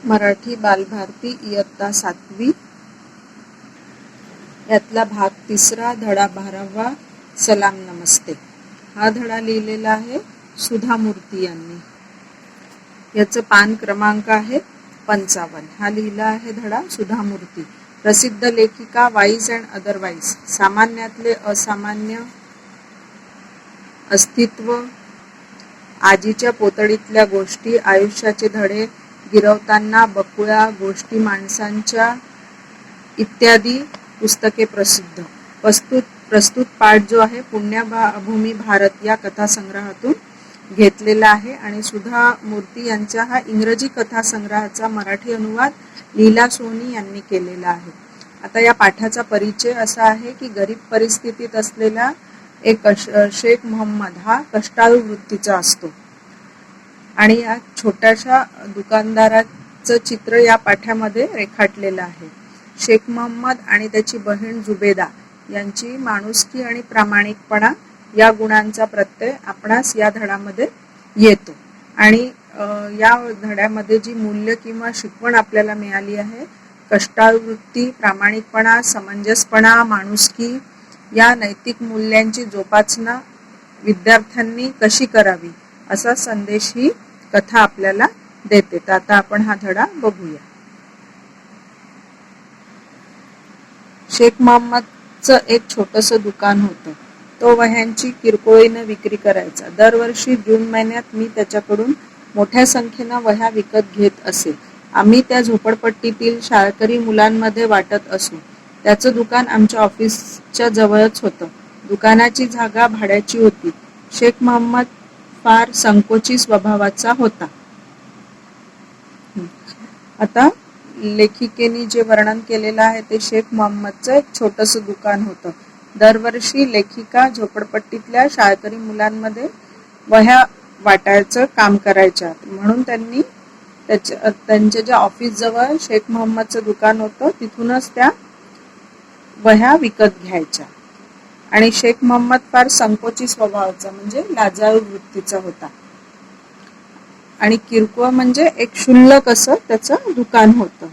मराठी बालभारती इयत्ता 7वी यातला भाग 3 धडा 12वा सलाम नमस्ते। हा धडा लिहिलेला आहे सुधा मूर्ती यांनी। याचं पान क्रमांक आहे 55। हा लिहिला आहे धडा सुधा मूर्ती। प्रसिद्ध लेखिका वाईज अँड अदरवाईज, सामान्यातले असामान्य, अस्तित्व, आजीच्या पोतडीतल्या गोष्टी, आयुष्याचे धडे, गिरवताना बकुळ्या, गोष्टी माणसांच्या इत्यादी पुस्तके प्रसिद्ध। प्रस्तुत पाठ जो आहे पुण्यभूमी भारत या कथासंग्रहातून घेतलेला आहे आणि सुधा मूर्ती यांच्या हा इंग्रजी कथासंग्रहाचा मराठी अनुवाद लीला सोनी यांनी केलेला आहे। आता या पाठाचा परिचय असा आहे की गरीब परिस्थितीत असलेला एक शेख मोहम्मद हा कष्टाळू वृत्तीचा असतो आणि या छोट्याशा दुकानदाराचं चित्र या पाठामध्ये रेखाटलेलं आहे। शेख मोहम्मद आणि त्याची बहीण जुबेदा यांची माणुसकी आणि प्रामाणिकपणा या गुणांचा प्रत्यय आपणास या धड्यामध्ये येतो आणि या धड्यामध्ये जी मूल्य किंवा शिकवण आपल्याला मिळाली आहे, कष्टाळू वृत्ती, प्रामाणिकपणा, समंजसपणा, माणुसकी या नैतिक मूल्यांची जोपासना विद्यार्थ्यांनी कशी करावी असा संदेश ही कथा आपल्याला देते। तर आता आपण हा धडा बघूया। शेख मोहम्मदचं एक छोटंसं दुकान होतं। तो वह्यांची किरकोळीनं विक्री करायचा। दरवर्षी जून महिन्यात मी त्याच्याकडून मोठ्या संख्येनं वह्या विकत घेत असे। आम्ही त्या झोपडपट्टीतील शाळकरी मुलांमध्ये वाटत असू। त्याचं दुकान आमच्या ऑफिसच्या जवळच होतं। दुकानाची जागा भाड्याची होती। शेख मोहम्मद फार संकोची स्वभावाचा होता। आता लेखिकेने जे वर्णन केलेलं आहे ते शेख मोहम्मदचं एक छोटंसं दुकान होतं। दरवर्षी लेखिका झोपडपट्टीतल्या शाळकरी मुलांमध्ये वह्या वाटायचं काम करायच्या, म्हणून त्यांनी त्यांच्या ज्या ऑफिस जवळ शेख मोहम्मदचं दुकान होतं तिथूनच त्या वह्या विकत घ्यायच्या। आणि शेख मोहम्मद फार संकोची स्वभावाचा म्हणजे लाजाळू वृत्तीचा होता आणि किरकोळ म्हणजे एक क्षुल्लक असं त्याचं दुकान होतं।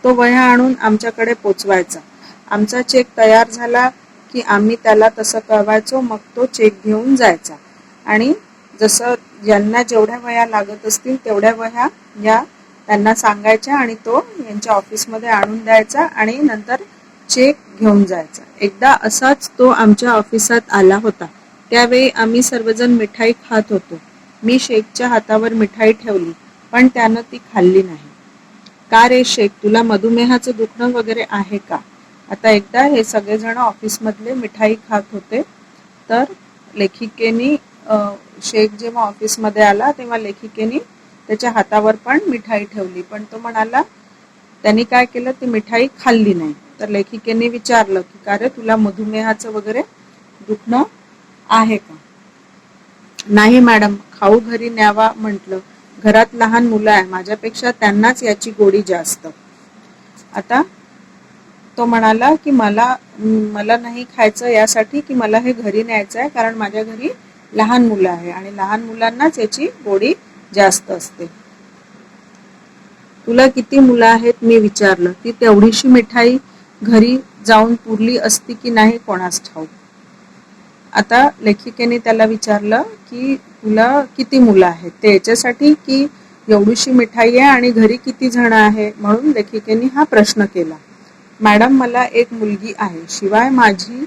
तो वह्या आणून आमच्याकडे पोचवायचा। आमचा चेक तयार झाला की आम्ही त्याला तसं कळवायचो, मग तो चेक घेऊन जायचा आणि जसं ज्यांना जेवढ्या वह्या लागत असतील तेवढ्या वह्या या त्यांना सांगायच्या आणि तो यांच्या ऑफिसमध्ये आणून द्यायचा आणि नंतर चेक घेऊन जायचा। एकदा असाच तो आमच्या ऑफिसात आला होता। त्यावेळी आम्ही सर्वजण मिठाई खात होतो। मी शेखच्या हातावर मिठाई ठेवली, पण त्यानं ती खाल्ली नाही। का रे शेख, तुला मधुमेहाचं दुखणं वगैरे आहे का? आता एकदा हे सगळेजण ऑफिसमधले मिठाई खात होते, तर लेखिकेनी शेख जेव्हा ऑफिसमध्ये आला तेव्हा लेखिकेनी त्याच्या हातावर पण मिठाई ठेवली, पण तो म्हणाला त्यांनी काय केलं, ती मिठाई खाल्ली नाही। तर लेखिकेने विचारलं की का रे, तुला मधुमेहाचं वगैरे दुखणं आहे का? नाही मॅडम, खाऊ घरी न्यावा म्हटलं, घरात लहान मुलं आहे, माझ्यापेक्षा त्यांनाच याची गोडी जास्त। आता तो म्हणाला की मला नाही खायचं यासाठी की मला हे घरी न्यायचं आहे, कारण माझ्या घरी लहान मुलं आहे आणि लहान मुलांनाच याची गोडी जास्त असते। तुला किती मुलं आहेत मी विचारलं। ती तेवढीशी मिठाई घरी जाऊन पुरली असती की नाही कोणास ठाऊक। आता लेखिकेने त्याला विचारलं की तुला किती मुलं आहेत, ते याच्यासाठी की एवढीशी मिठाई आहे आणि घरी किती जण आहे, म्हणून लेखिकेने हा प्रश्न केला। मॅडम, मला एक मुलगी आहे, शिवाय माझी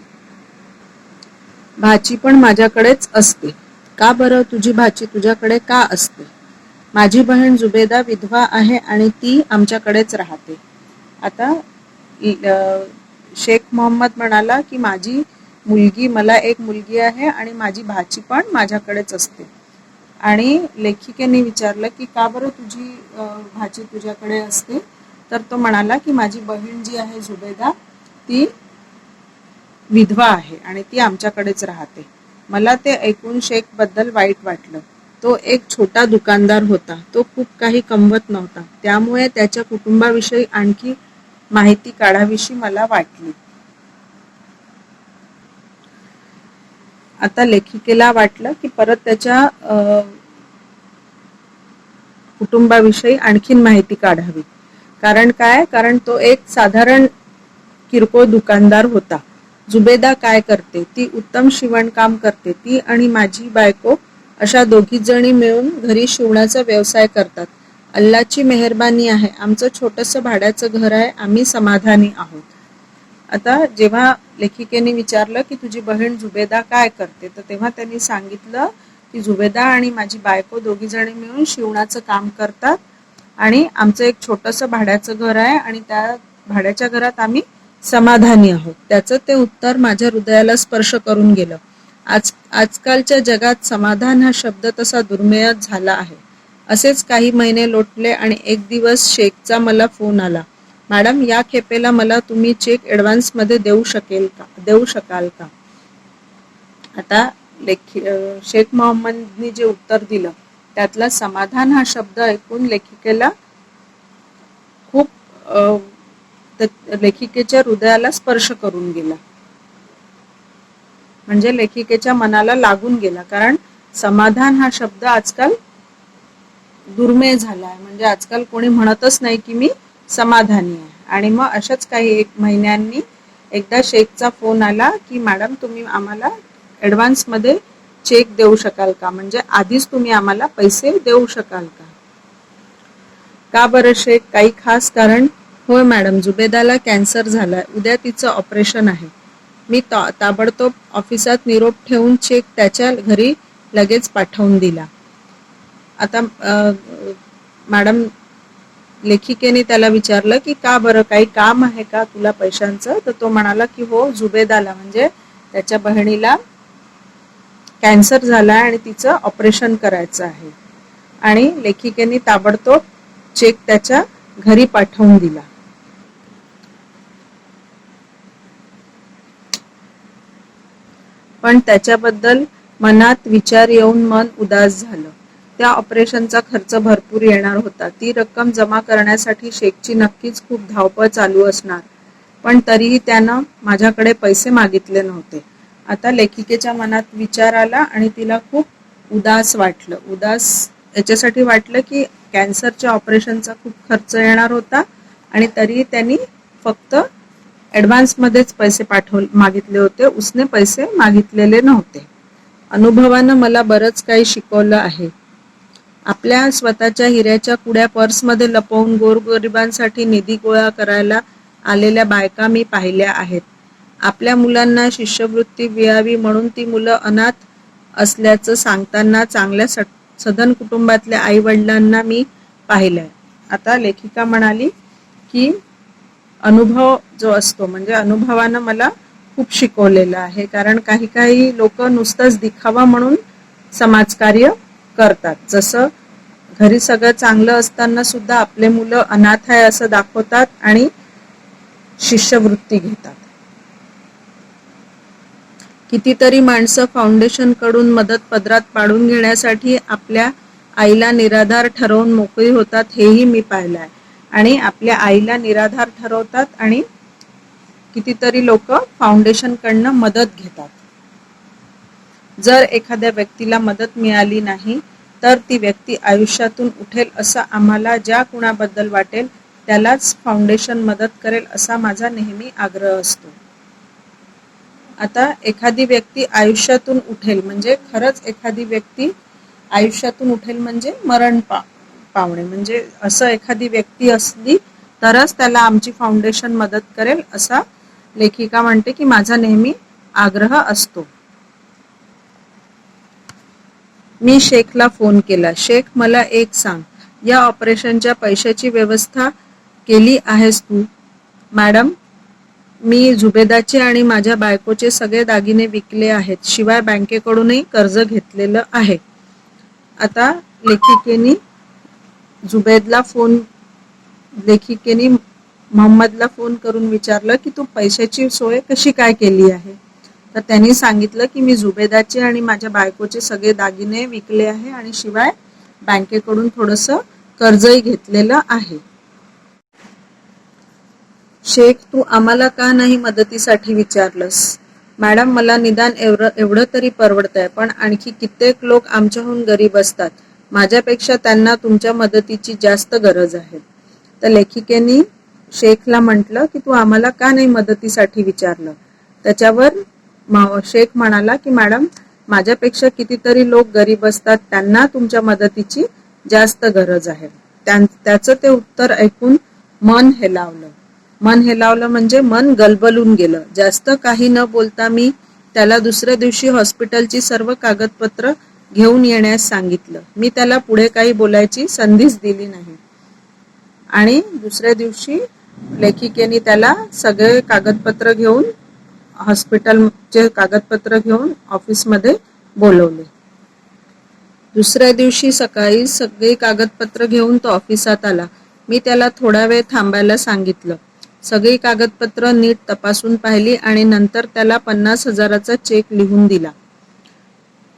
भाची पण माझ्याकडेच असते। का बरं, तुझी भाची तुझ्याकडे का असते? माझी बहीण जुबेदा विधवा आहे आणि ती आमच्याकडेच राहते। आता शेख मोहम्मद म्हणाला की मला एक मुलगी आहे आणि माझी भाची पण माझ्याकडेच असते। आणि लेखिकेने विचारलं की का बरं तुझी भाची तुझ्याकडे असते? तर तो म्हणाला की माझी बहीण जी आहे जुबेदा ती विधवा आहे आणि ती आमच्याकडेच राहते। मला ते ऐकून शेख बद्दल वाईट वाटलं। तो एक छोटा दुकानदार होता, तो खूप काही कमवत नव्हता, त्यामुळे त्याच्या कुटुंबाविषयी आणखी माहिती काढावीशी मला वाटली। आता लेखिकेला वाटलं की परत त्याच्या कुटुंबाविषयी आणखीन माहिती काढावी. कारण काय, कारण तो एक साधारण किरकोळ दुकानदार होता. जुबेदा काय करते, ती उत्तम शिवणकाम करते. ती आणि माझी बायको अशा दोघी जणी मिळून घरी शिवणाचा व्यवसाय करतात. अल्लाची मेहरबानी आहे, आमचं छोटंसं भाड्याचं घर आहे, आम्ही समाधानी आहोत. आता जेव्हा लेखिकेने विचारलं की तुझी बहीण जुबेदा काय करते, तर तेव्हा त्यांनी सांगितलं की जुबेदा आणि माझी बायको दोघी जणी मिळून शिवणाचं काम करतात आणि आमचं एक छोटंसं भाड्याचं घर आहे आणि त्या भाड्याच्या घरात आम्ही समाधानी आहोत. त्याचं ते उत्तर माझ्या हृदयाला स्पर्श करून गेलं. आजकालच्या जगात समाधान हा शब्द तसा दुर्मिळच झाला आहे. असेच काही महिने लोटले आणि एक दिवस शेखचा मला फोन आला. मॅडम, या खेपेला मला तुम्ही चेक ॲडव्हान्समध्ये देऊ शकाल का? आता शेख मोहम्मदनी जे उत्तर दिलं त्यातला समाधान हा शब्द ऐकून लेखिकेला खूप लेखिकेच्या हृदयाला स्पर्श करून गेला, म्हणजे लेखिकेच्या मनाला लागून गेला. कारण समाधान हा शब्द आजकाल दुर्मिळ झाला आहे, म्हणजे आजकाल कोणी म्हणतच नाही की मी समाधानी आहे. आणि मग अशाच काही एक महिन्यांनी एकदा शेखचा फोन आला की मॅडम, तुम्ही आम्हाला ॲडव्हान्समध्ये चेक देऊ शकाल का, म्हणजे आधीच तुम्ही आम्हाला पैसे देऊ शकाल का? का बरं शेख, काही खास कारण? होय मॅडम, जुबेदाला कॅन्सर झालाय, उद्या तिचं ऑपरेशन आहे. मी ताबडतोब ऑफिसात निरोप ठेवून चेक त्याच्या घरी लगेच पाठवून दिला. आता मॅडम, लेखिकेने त्याला विचारलं की का बरं, काही काम आहे का तुला पैशांचं? तर तो म्हणाला की हो, जुबेदाला म्हणजे त्याच्या बहिणीला कॅन्सर झाला आणि तिचं ऑपरेशन करायचं आहे. आणि लेखिकेने ताबडतोब चेक त्याच्या घरी पाठवून दिला. पण त्याच्याबद्दल मनात विचार येऊन मन उदास झालं. त्या ऑपरेशनचा खर्च भरपूर येणार होता. ती रक्कम जमा करण्यासाठी शेखची नक्कीच खूप धावपळ चालू असणार, पण तरीही त्यानं माझ्याकडे पैसे मागितले नव्हते. आता लेखिकेच्या मनात विचार आला आणि तिला खूप उदास वाटलं. उदास याच्यासाठी वाटलं की कॅन्सरच्या ऑपरेशनचा खूप खर्च येणार होता आणि तरीही त्यांनी फक्त ॲडव्हान्समध्येच पैसे मागितले होते, उसने पैसे मागितलेले नव्हते. अनुभवानं मला बरंच काही शिकवलं आहे. आपल्या स्वतःच्या हिऱ्याच्या कुड्या पर्समध्ये लपवून गोरगरिबांसाठी निधी गोळा करायला आलेल्या बायका मी पाहिल्या आहेत. आपल्या मुलांना शिष्यवृत्ती मिळावी म्हणून ती मुलं अनाथ असल्याचं सांगताना चांगल्या सधन कुटुंबातल्या आई वडिलांना मी पाहिलंय. आता लेखिका म्हणाली की अनुभव जो असतो, म्हणजे अनुभवानं मला खूप शिकवलेलं आहे. कारण काही काही लोक नुसतंच दिखावा म्हणून समाजकार्य करतात. जसं घरी सगळं चांगलं असताना सुद्धा आपले मुलं अनाथ आहे असं दाखवतात आणि शिष्यवृत्ती घेतात. कितीतरी माणसं फाउंडेशन कडून मदत पदरात पाडून घेण्यासाठी आपल्या आईला निराधार ठरवून मोकळी होतात, हेही मी पाहिलंय. आणि आपल्या आईला निराधार ठरवतात आणि कितीतरी लोक फाउंडेशन कडनं मदत घेतात. जर एखाद्या व्यक्तीला मदत मिळाली नाही तर ती व्यक्ती आयुष्यातून उठेल असं आम्हाला ज्या कुणाबद्दल वाटेल त्यालाच फाउंडेशन मदत करेल असा माझा नेहमी आग्रह असतो. आता एखादी व्यक्ती आयुष्यातून उठेल म्हणजे खरंच एखादी व्यक्ती आयुष्यातून उठेल म्हणजे मरण पावणे, म्हणजे असं एखादी व्यक्ती असली तरच त्याला आमची फाउंडेशन मदत करेल असा लेखिका म्हणते की माझा नेहमी आग्रह असतो. मी शेखला फोन केला. शेख, मला एक सांग, या ऑपरेशनच्या पैशाची व्यवस्था केली आहेस तू? मॅडम, मी जुबेदाचे आणि माझ्या बायकोचे सगळे दागिने विकले आहेत, शिवाय बँकेकडूनही कर्ज घेतलेलं आहे. आता लेखिकेने मोहम्मदला फोन करून विचारलं की तू पैशाची सोय कशी काय केली आहे? तर त्यांनी सांगितलं की मी जुबेदाचे आणि माझ्या बायकोचे सगळे दागिने विकले आहे आणि शिवाय बँकेकडून थोडंसं कर्जही घेतलेलं आहे. शेख, तू आम्हाला का नाही मदतीसाठी विचारलंस? मॅडम, मला निदान एवढं तरी परवडतंय, पण आणखी कित्येक लोक आमच्याहून गरीब असतात. माझ्यापेक्षा त्यांना तुमच्या मदतीची जास्त गरज आहे. तर लेखिकेने शेखला म्हटलं की तू आम्हाला का नाही मदतीसाठी विचारलं. त्याच्यावर शेख म्हणाला की मॅडम, माझ्यापेक्षा कितीतरी लोक गरीब असतात, त्यांना तुमच्या मदतीची जास्त गरज आहे. त्याचं ते उत्तर ऐकून मन हेलावलं म्हणजे मन गलबलून गेलं. जास्त काही न बोलता मी त्याला दुसऱ्या दिवशी हॉस्पिटलची सर्व कागदपत्र घेऊन येण्यास सांगितलं. मी त्याला पुढे काही बोलायची संधीच दिली नाही. आणि दुसऱ्या दिवशी लेखिकेने त्याला सगळे कागदपत्र घेऊन हॉस्पिटलचे कागदपत्र घेऊन ऑफिसमध्ये बोलवले. दुसऱ्या दिवशी सकाळी सगळे कागदपत्र घेऊन तो ऑफिसात आला. मी त्याला थोडा वेळ थांबायला सांगितलं. सगळी कागदपत्र नीट तपासून पाहिली आणि नंतर त्याला 50,000चा चेक लिहून दिला.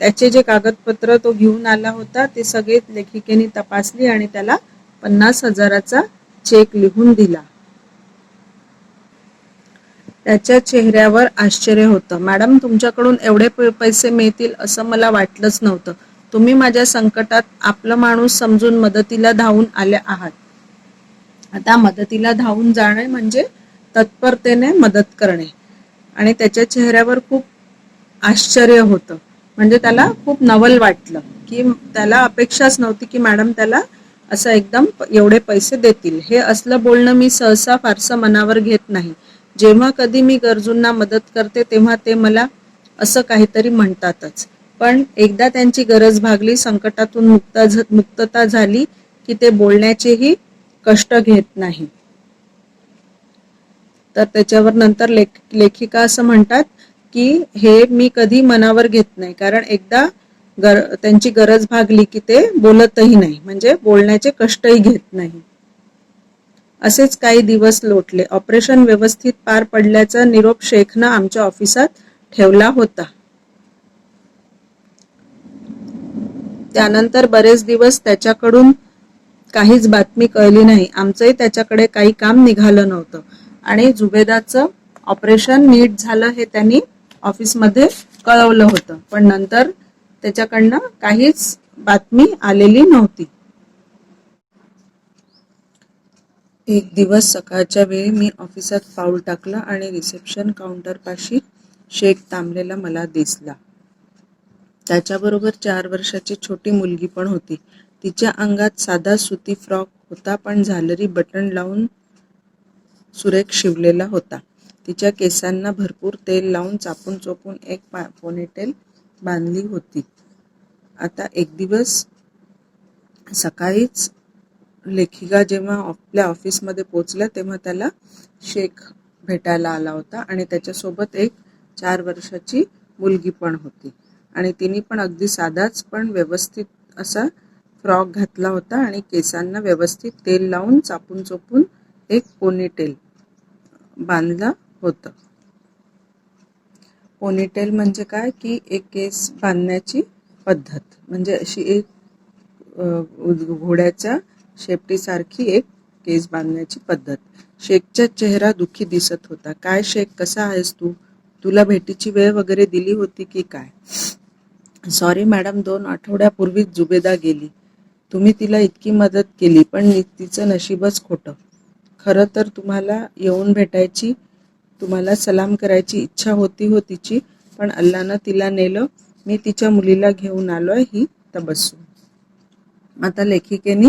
त्याचे जे कागदपत्र तो घेऊन आला होता ते सगळे लेखिकेने तपासली आणि त्याला 50,000चा चेक लिहून दिला. त्याच्या चेहऱ्यावर आश्चर्य होतं. मॅडम, तुमच्याकडून एवढे पैसे मिळतील असं मला वाटलंच नव्हतं. तुम्ही माझ्या संकटात आपलं माणूस समजून मदतीला धावून आले आहात. आता मदतीला धावून जाणे म्हणजे तत्परतेने मदत करणे. आणि त्याच्या चेहऱ्यावर खूप आश्चर्य होतं. म्हणजे त्याला खूप नवल वाटलं की त्याला अपेक्षाच नव्हती की मॅडम त्याला असं एकदम एवढे पैसे देतील. हे असलं बोलणं मी सहसा फारसं मनावर घेत नाही. जेव्हा कधी मी गरजूंना मदत करते तेव्हा ते मला असं काहीतरी म्हणतातच. पण एकदा त्यांची गरज भागली, संकटातून मुक्तता झाली की ते बोलण्याचेही कष्ट घेत नाही. तर त्याच्यावर नंतर लेखिका असं म्हणतात की हे मी कधी मनावर घेत नाही, कारण एकदा त्यांची गरज भागली की ते बोलतही नाही, म्हणजे बोलण्याचे कष्टही घेत नाही. असेच काही दिवस लोटले. ऑपरेशन व्यवस्थित पार पडल्याचा निरोप शेखनं आमच्या ऑफिसात ठेवला होता. त्यानंतर बरेच दिवस त्याच्याकडून काहीच बातमी कळली नाही. आमचंही त्याच्याकडे काही काम निघालं नव्हतं. आणि जुबेदाचं ऑपरेशन नीट झालं हे त्यांनी ऑफिसमध्ये कळवलं होतं, पण नंतर त्याच्याकडनं काहीच बातमी आलेली नव्हती. एक दिवस सकाळच्या वेळी मी ऑफिसात पाऊल टाकलं आणि रिसेप्शन काउंटरपाशी शेख थांबलेला मला दिसला. त्याच्याबरोबर 4 वर्षाची छोटी मुलगी पण होती. तिच्या अंगात साधा सुती फ्रॉक होता, पण झालरी बटन लावून सुरेख शिवलेला होता. तिच्या केसांना भरपूर तेल लावून चापून चोपून एक पोनीटेल बांधली होती. आता एक दिवस सकाळीच लेखिका जेव्हा आपल्या ऑफिसमध्ये पोचल्या तेव्हा त्याला शेख भेटायला आला होता आणि त्याच्यासोबत एक 4 वर्षाची मुलगी पण होती. आणि तिने पण अगदी साधाच पण व्यवस्थित असा फ्रॉक घातला होता आणि केसांना व्यवस्थित तेल लावून चापून चोपून एक पोनीटेल बांधलं होतं. पोनीटेल म्हणजे काय की एक केस बांधण्याची पद्धत, म्हणजे अशी एक घोड्याच्या शेपटीसारखी एक केस बांधण्याची पद्धत. शेखचा चेहरा दुःखी दिसत होता. काय शेख, कसा आहेस तू? तुला भेटीची वेळ वगैरे दिली होती की काय? सॉरी मॅडम, 2 आठवड्यापूर्वीच जुबेदा गेली. तुम्ही तिला इतकी मदत केली, पण तिचं नशीबच खोटं. खरं तर तुम्हाला येऊन भेटायची, तुम्हाला सलाम करायची इच्छा होती हो तिची, पण अल्लानं तिला नेलं. मी तिच्या मुलीला घेऊन आलोय, ही तबस्सुम. आता लेखिकेने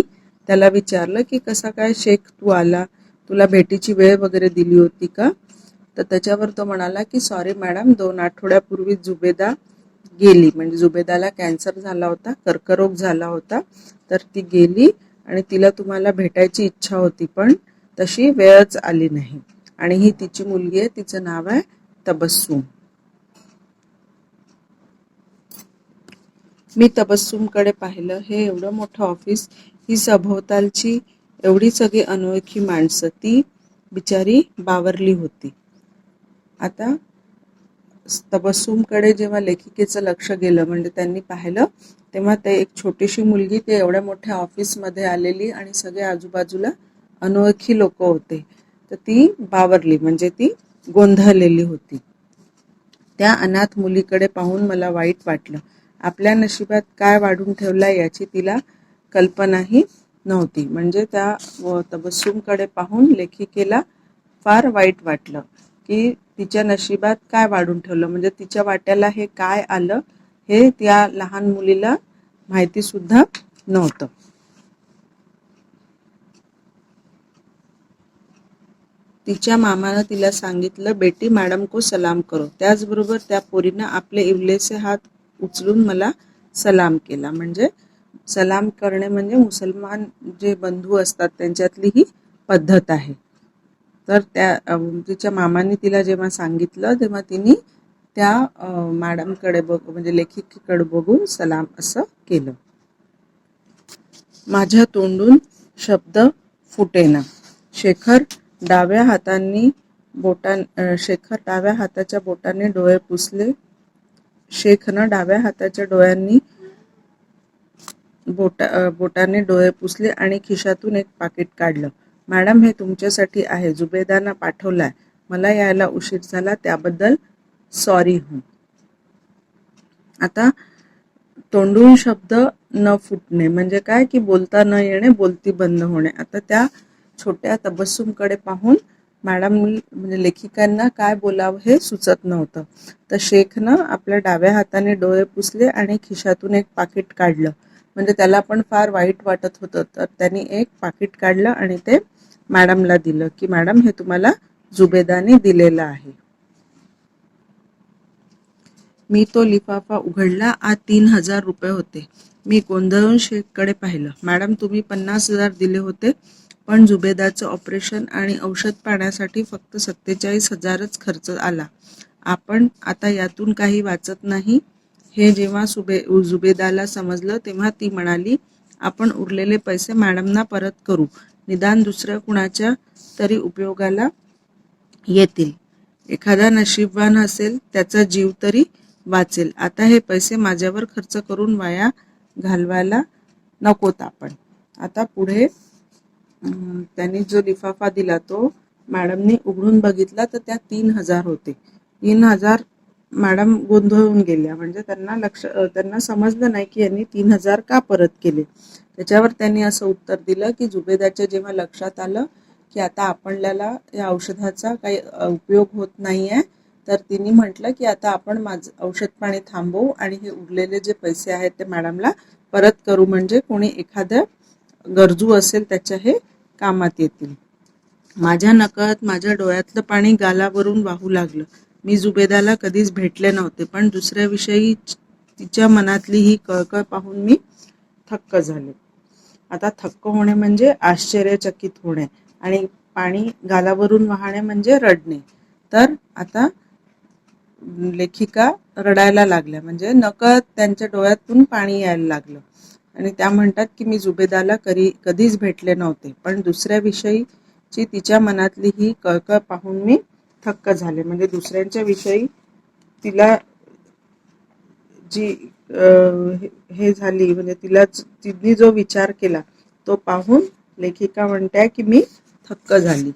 त्याला विचारलं की कसा काय शेख तू आला, तुला भेटीची वेळ वगैरे दिली होती का? तर त्याच्यावर तो म्हणाला की सॉरी मॅडम, 2 आठवड्यापूर्वी जुबेदा गेली. म्हणजे जुबेदाला कॅन्सर झाला होता, कर्करोग झाला होता, तर ती गेली आणि तिला तुम्हाला भेटायची इच्छा होती, पण तशी वेळच आली नाही. आणि ही तिची मुलगी आहे, तिचं नाव आहे तबस्सुम. मी तबस्सुमकडे पाहिलं. हे एवढं मोठं ऑफिस, ही सभोवतालची एवढी सगळी अनोळखी माणसं, ती बिचारी बावरली होती. आता तबस्सुमकडे जेव्हा लेखिकेचं लक्ष गेलं, म्हणजे त्यांनी पाहिलं, तेव्हा ते एक छोटीशी मुलगी ते एवढ्या मोठ्या ऑफिसमध्ये आलेली आणि सगळे आजूबाजूला अनोळखी लोक होते, तर ती बावरली, म्हणजे ती गोंधळलेली होती. त्या अनाथ मुलीकडे पाहून मला वाईट वाटलं. आपल्या नशिबात काय वाढून ठेवलाय याची तिला कल्पनाही नव्हती. म्हणजे त्या तबस्सुमकडे पाहून लेखिकेला फार वाईट वाटलं की तिच्या नशिबात काय वाढून ठेवलं, म्हणजे तिच्या वाट्याला हे काय आलं हे त्या लहान मुलीला माहिती सुद्धा नव्हतं. तिच्या मामानं तिला सांगितलं, बेटी मॅडम को सलाम करो. त्याचबरोबर त्या पोरीनं आपले इवलेसे हात उचलून मला सलाम केला. म्हणजे सलाम करणे म्हणजे मुसलमान जे बंधू असतात त्यांच्यातली ही पद्धत आहे. तर तिच्या मामाने तिला जेव्हा सांगितलं तेव्हा तिने त्या मॅडमकडे म्हणजे लेखिकेकडे बघून सलाम असं केलं. माझ्या तोंडून शब्द फुटेना. शेखर डाव्या हाताच्या बोटाने डोळे पुसले. शेखनं डाव्या हाताच्या बोटाने डोळे पुसले आणि खिशातून एक पाकिट काढलं. मॅडम, हे तुमच्यासाठी आहे. जुबेदानं पाठवलाय. मला यायला उशीर झाला त्याबद्दल सॉरी हूं. आता तोंडून शब्द न फुटणे म्हणजे काय की बोलता न येणे, बोलती बंद होणे. आता त्या छोट्या तबस्सुमकडे पाहून मॅडम म्हणजे लेखिकांना काय बोलावं हे सुचत नव्हतं. तर शेखनं आपल्या डाव्या हाताने डोळे पुसले आणि खिशातून एक पाकिट काढलं. म्हणजे त्याला पण फार वाईट वाटत होतं. तर त्यांनी एक पाकिट काढलं आणि ते मॅडमला दिलं की मॅडम, हे तुम्हाला जुबेदाने दिलेलं आहे. मी तो लिफाफा उघडला. आत 3,000 रुपये होते. मी गोंधळून शेखकडे पाहिलं. मॅडम, तुम्ही 50,000 दिले होते, पण जुबेदाचं ऑपरेशन आणि औषध पाण्यासाठी फक्त 47,000च खर्च आला. आपण आता यातून काही वाचत नाही. हे जेव्हा जुबेदाला समजलं तेव्हा ती म्हणाली, आपण उरलेले पैसे मॅडमना परत करू. निदान दुसऱ्या कुणाच्या तरी उपयोगाला येतील. एखादा नशीबवान असेल, त्याचा जीव तरी वाचेल. आता हे पैसे माझ्यावर खर्च करून वाया घालवायला नकोत आपण. आता पुढे त्यांनी जो लिफाफा दिला तो मॅडमने उघडून बघितला तर त्यात 3,000 होते. 3,000 मॅडम गोंधळून गेल्या. म्हणजे त्यांना समजलं नाही की यांनी 3,000 का परत केले. त्याच्यावर त्यांनी असं उत्तर दिलं की जुबेदाच्या जेव्हा लक्षात आलं की आता आपल्याला या औषधाचा काही उपयोग होत नाहीये, तर तिने म्हटलं की आता आपण माझं औषध पाणी थांबवू आणि हे उरलेले जे पैसे आहेत ते मॅडमला परत करू, म्हणजे कोणी एखादं गरजू असेल त्याच्या हे कामात येतील. माझ्या नकळत माझ्या डोळ्यातलं पाणी गालावरून वाहू लागलं. मी जुबेदाला कधीच भेटले नव्हते, पण दुसऱ्याविषयी तिच्या मनातली ही कळकळ पाहून मी थक्क झाले. आता थक्क होणे म्हणजे आश्चर्यचकित होणे आणि पाणी गालावरून वाहणे म्हणजे रडणे. तर आता लेखिका रडायला लागल्या. म्हणजे नकळत त्यांच्या डोळ्यातून पाणी यायला लागलं आणि त्या म्हणतात की मी जुबेदाला कधीच भेटले नव्हते, पण दुसऱ्याविषयीची तिच्या मनातली ही कळकळ पाहून मी थक्क झाले. म्हणजे दुसऱ्यांच्या विषयी तिला जी हे झाली, म्हणजे तिने जो विचार केला तो पाहून लेखिका म्हणते की मी थक्क झाली.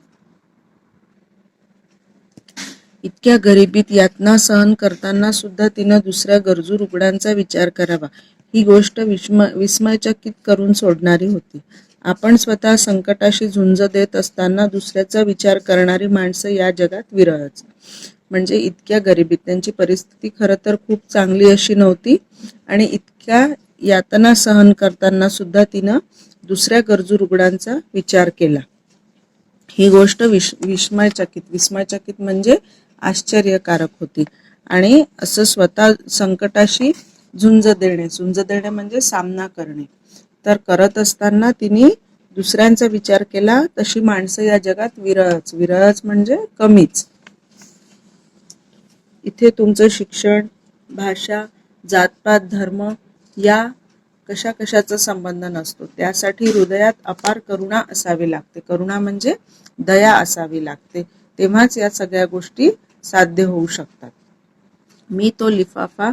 इतक्या गरिबीत यातना सहन करताना सुद्धा तिनं दुसऱ्या गरजू रुग्णांचा विचार करावा, ही गोष्ट विस्मयचकित करून सोडणारी होती. आपण स्वतः संकटाशी झुंज देत असताना दुसऱ्याचा विचार करणारी माणसं या जगात विरळच. म्हणजे इतक्या गरिबीत त्यांची परिस्थिती खरं तर खूप चांगली अशी नव्हती आणि इतक्या यातना सहन करताना सुद्धा तिनं दुसऱ्या गरजू रुग्णांचा विचार केला. ही गोष्ट विस्मयचकित म्हणजे आश्चर्यकारक होती. आणि असं स्वतः संकटाशी झुंज देणे म्हणजे सामना करणे. तर करत असताना तिने दुसऱ्यांचा विचार केला. तशी माणसं या जगात विरळच म्हणजे कमीच. इथे तुमचं शिक्षण, भाषा, जातपात, धर्म या कशाचा संबंध नसतो. त्यासाठी हृदयात अपार करुणा असावी लागते. करुणा म्हणजे दया असावी लागते. तेव्हाच या सगळ्या गोष्टी साध्य होऊ शकतात. मी तो लिफाफा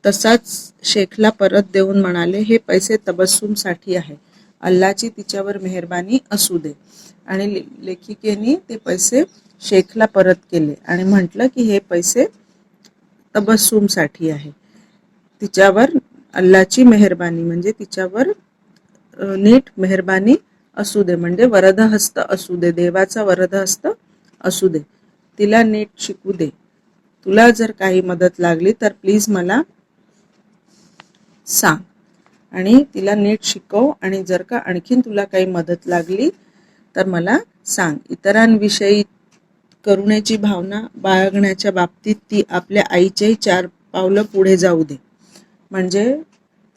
तसाच शेखला परत देऊन म्हणाले, हे पैसे तबस्सुमसाठी आहे. अल्लाची तिच्यावर मेहरबानी असू दे. आणि लेखिकेने ते पैसे शेखला परत केले आणि म्हटलं की हे पैसे तबस्सुमसाठी आहे. तिच्यावर अल्लाची मेहरबानी म्हणजे तिच्यावर नीट मेहरबानी असू दे, म्हणजे वरदहस्त असू दे, देवाचा वरदहस्त असू दे. तिला नीट शिकू दे. तुला जर काही मदत लागली तर प्लीज मला सांग आणि तिला नीट शिकव. आणि जर का आणखीन तुला काही मदत लागली तर मला सांग. इतरांविषयी करुणेची भावना बाळगण्याच्या बाबतीत ती आपल्या आईच्याही 4 पावलं पुढे जाऊ दे. म्हणजे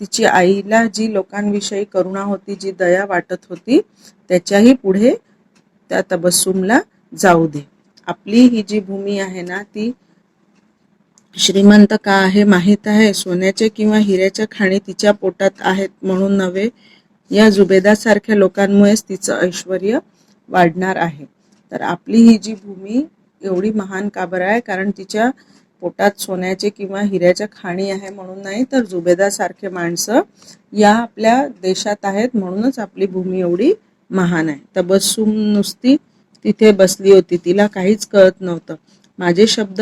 तिची आईला जी लोकांविषयी करुणा होती, जी दया वाटत होती, त्याच्याही पुढे त्या तबस्सुमला जाऊ दे. आपली ही जी भूमी आहे ना, ती श्रीमंत का आहे माहीत आहे? सोन्याच्या किंवा हिऱ्याच्या खाणी तिच्या पोटात आहेत म्हणून नव्हे, या जुबेदासारख्या लोकांमुळेच तिचं ऐश्वर्य वाढणार आहे. तर आपली ही जी भूमी एवढी महान का बरं आहे? कारण तिच्या पोटात सोन्याचे किंवा हिऱ्याच्या खाणी आहे म्हणून नाही, तर जुबेदासारखे माणसं या आपल्या देशात आहेत म्हणूनच आपली भूमी एवढी महान आहे. तबस्सुम नुसती तिथे बसली होती. तिला काहीच कळत नव्हतं. माझे शब्द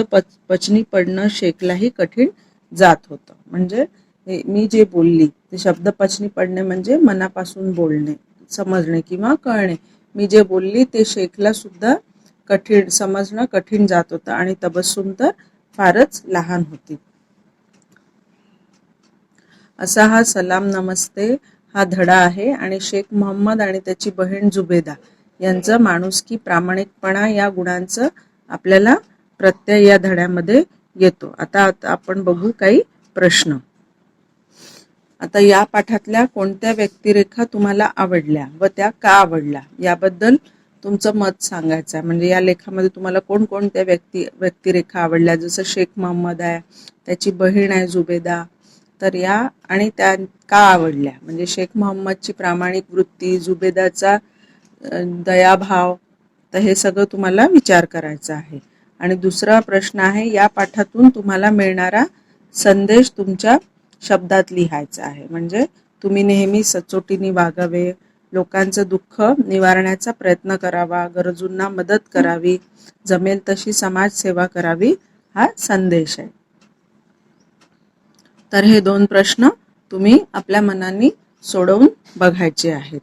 पचनी पडणं शेखलाही कठीण जात होतं. म्हणजे मी जे बोलली ते शब्द पचनी पडणे म्हणजे मनापासून बोलणे, समजणे किंवा कळणे. मी जे बोलली ते शेखला सुद्धा कठीण समजणं कठीण जात होतं. आणि तबस्सुम तर फारच लहान होती. असा हा सलाम नमस्ते हा धडा आहे. आणि शेख मोहम्मद आणि त्याची बहीण जुबेदा यांचं माणुसकी, प्रामाणिकपणा या गुणांचं आपल्याला प्रत्यय या धड्यामध्ये येतो. आता आपण बघू काही प्रश्न. आता या पाठातल्या कोणत्या व्यक्तिरेखा तुम्हाला आवडल्या व त्या का आवडल्या याबद्दल तुमचं मत सांगायचं आहे. म्हणजे या लेखामध्ये तुम्हाला कोणकोणत्या व्यक्तिरेखा आवडल्या, जसं शेख मोहम्मद आहे, त्याची बहीण आहे जुबेदा, तर या आणि त्या का आवडल्या. म्हणजे शेख मोहम्मदची प्रामाणिक वृत्ती, जुबेदाचा दयाभाव, तर हे सगळं तुम्हाला विचार करायचा आहे. आणि दुसरा प्रश्न आहे, या पाठातून तुम्हाला मिळणारा संदेश तुमच्या शब्दात लिहायचा आहे. म्हणजे तुम्ही नेहमी सचोटीने वागावे, लोकांचं दुःख निवारण्याचा प्रयत्न करावा, गरजूंना मदत करावी, जमेल तशी समाजसेवा करावी, हा संदेश आहे. तर हे 2 प्रश्न तुम्ही आपल्या मनाने सोडवून बघायचे आहेत.